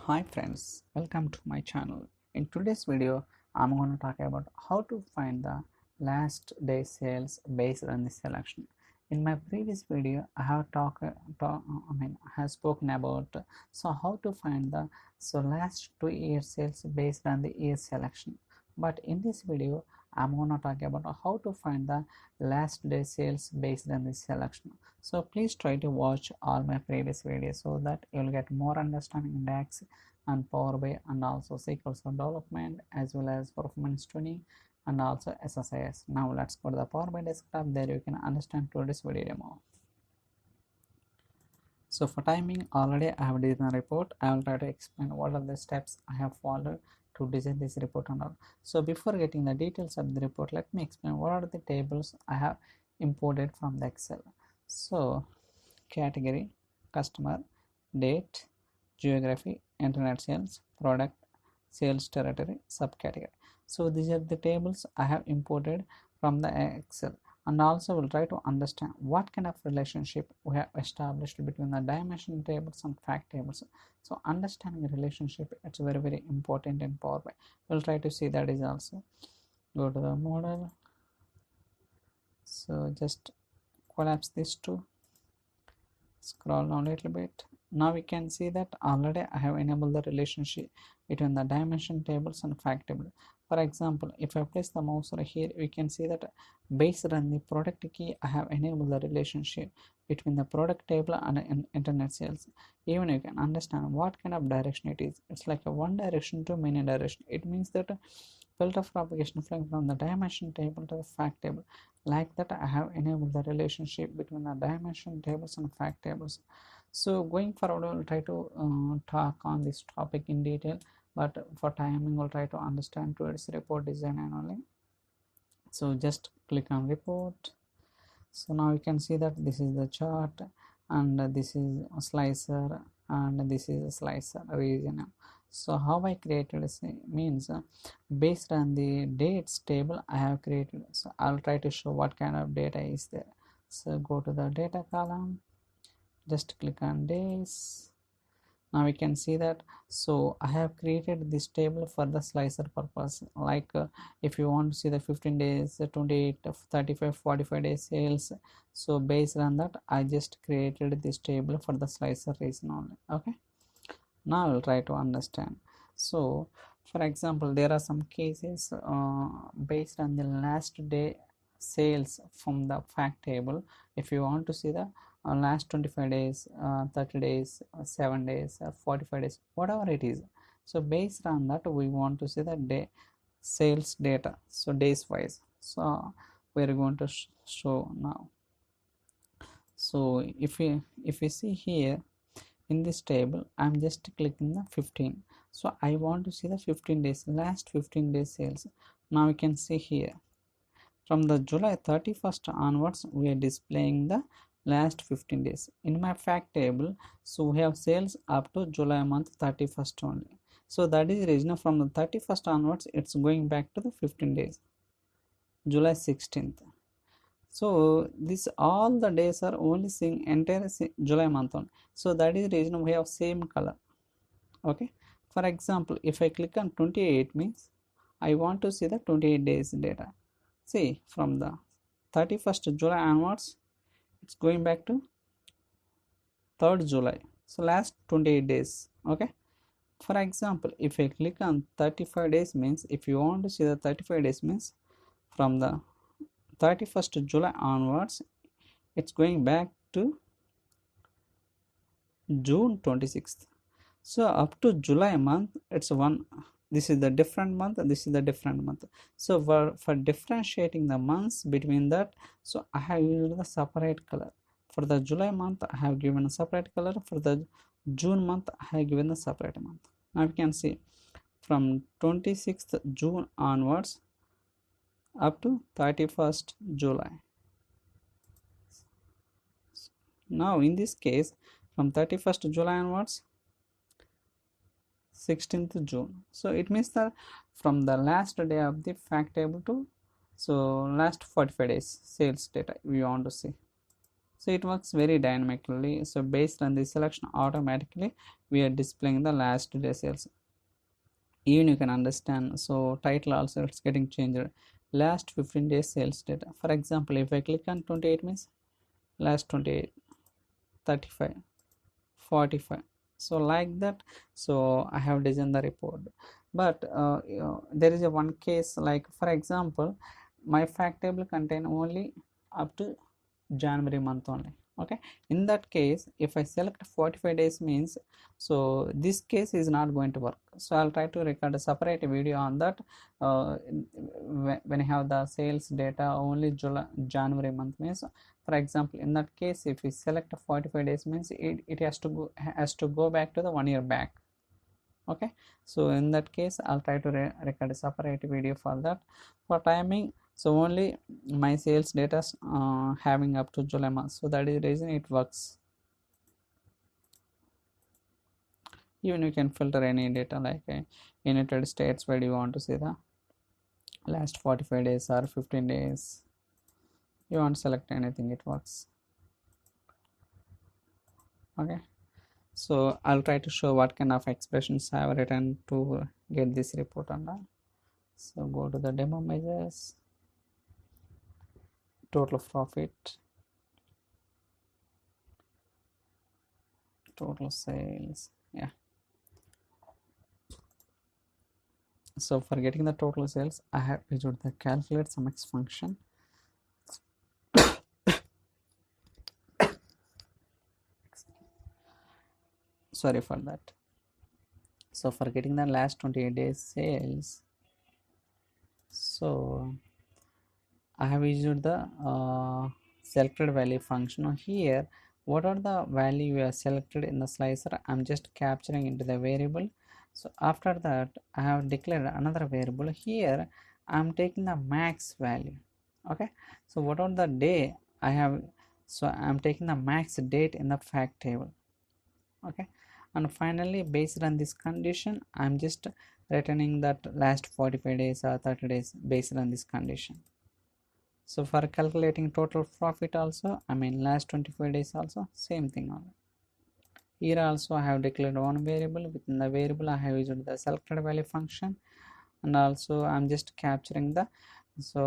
Hi friends, welcome to my channel. In today's video, I'm going to talk about how to find the last day sales based on the selection. In my previous video, I have spoken about how to find the last 2 year sales based on the year selection. But in this video, I'm going to talk about how to find the last day sales based on the selection. So please try to watch all my previous videos so that you'll get more understanding in DAX and Power BI and also SQL development as well as performance tuning and also SSIS. Now let's go to the Power BI desktop. There you can understand today's video demo. So for timing, already I have designed a report. I will try to explain what are the steps I have followed to design this report and all. So before getting the details of the report, let me explain what are the tables I have imported from the Excel. So category, customer, date, geography, internet sales, product, sales territory, subcategory. So these are the tables I have imported from the Excel, and also we'll try to understand what kind of relationship we have established between the dimension tables and fact tables. So understanding the relationship, it's very important in Power BI. We'll try to see that is also. Go to the model. So just collapse these two, scroll down a little bit. Now we can see that already I have enabled the relationship between the dimension tables and fact table. For example, if I place the mouse right here, we can see that based on the product key, I have enabled the relationship between the product table and internet sales. Even you can understand what kind of direction it is. It's like a one direction to many direction. It means that filter propagation flowing from the dimension table to the fact table. Like that, I have enabled the relationship between the dimension tables and fact tables. So going forward, we'll try to talk on this topic in detail, but for timing, we'll try to understand towards report design and only. So just click on report. So now you can see that this is the chart, and this is a slicer, and this is a slicer region. So how I created this means based on the dates table I have created. So I'll try to show what kind of data is there. So go to the data column, just click on days. Now we can see that. So I have created this table for the slicer purpose, like if you want to see the 15 days, 28, 35, 45 days sales. So based on that, I just created this table for the slicer reason only. Okay, now I'll try to understand. So for example, there are some cases based on the last day sales from the fact table. If you want to see the last 25 days, 30 days, 7 days, 45 days, whatever it is. So based on that, we want to see the day sales data, so days wise. So we're going to show now. So if we see here in this table, I'm just clicking the 15. So I want to see the 15 days, last 15 days sales. Now you can see here from the July 31st onwards, we are displaying the last 15 days in my fact table. So we have sales up to July month 31st only. So that is the reason from the 31st onwards, it's going back to the 15 days, July 16th. So this all the days are only seeing entire July month on. So that is the reason we have same color. Okay, for example, if I click on 28, means I want to see the 28 days data. See, from the 31st July onwards, it's going back to 3rd July. So last 28 days. Okay, for example, if I click on 35 days, means if you want to see the 35 days, means from the 31st July onwards, it's going back to June 26th. So up to July month, it's one. This is the different month, this is the different month. So for differentiating the months between that, so I have used the separate color. For the July month, I have given a separate color. For the June month, I have given a separate month. Now you can see from 26th June onwards up to 31st July. Now in this case, from 31st July onwards, 16th June. So it means that from the last day of the fact table to so last 45 days sales data we want to see. So it works very dynamically. So based on the selection, automatically we are displaying the last day sales. Even you can understand, so title also it's getting changed, last 15 days sales data. For example, if I click on 28 means last 28, 35, 45, so like that. So I have designed the report. But there is a one case, like for example, my fact table contain only up to January month only. Okay, in that case, if I select 45 days means, so this case is not going to work. So I'll try to record a separate video on that. When I have the sales data only January month means, for example, in that case, if we select 45 days means it has to go back to the 1 year back. Okay, so in that case I'll try to record a separate video for that. For timing, so only my sales data having up to July month, so that is the reason it works. Even you can filter any data, like United States, where do you want to see the last 45 days or 15 days, you want to select anything, it works. Okay, so I'll try to show what kind of expressions I have written to get this report on that. So go to the demo measures, total profit, total sales. Yeah, so for getting the total sales, I have used the calculate sumx function. Sorry for that. So for getting the last 28 days sales, so I have used the selected value function. Here, what are the value you have selected in the slicer, I'm just capturing into the variable. So after that, I have declared another variable. Here I'm taking the max value. Okay, so what are the day I have, so I'm taking the max date in the fact table. Okay, and finally based on this condition, I'm just returning that last 45 days or 30 days based on this condition. So for calculating total profit also, I mean last 25 days also, same thing only. Here also I have declared one variable. Within the variable I have used the selected value function, and also I'm just capturing the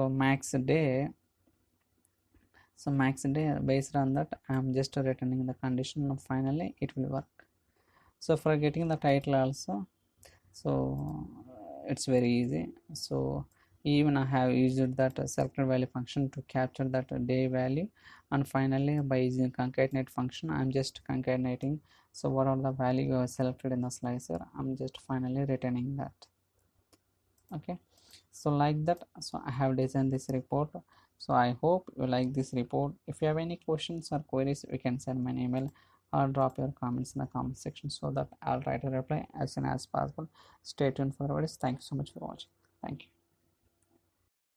max day. So max day, based on that I'm just returning the condition, and finally it will work. So for getting the title also, so it's very easy. So even I have used that selected value function to capture that day value, and finally by using concatenate function I'm just concatenating, so what are the value you have selected in the slicer, I'm just finally returning that. Okay, so like that, so I have designed this report. So I hope you like this report. If you have any questions or queries, you can send me an email or drop your comments in the comment section, so that I'll try to reply as soon as possible. Stay tuned for videos. Thank you so much for watching. Thank you.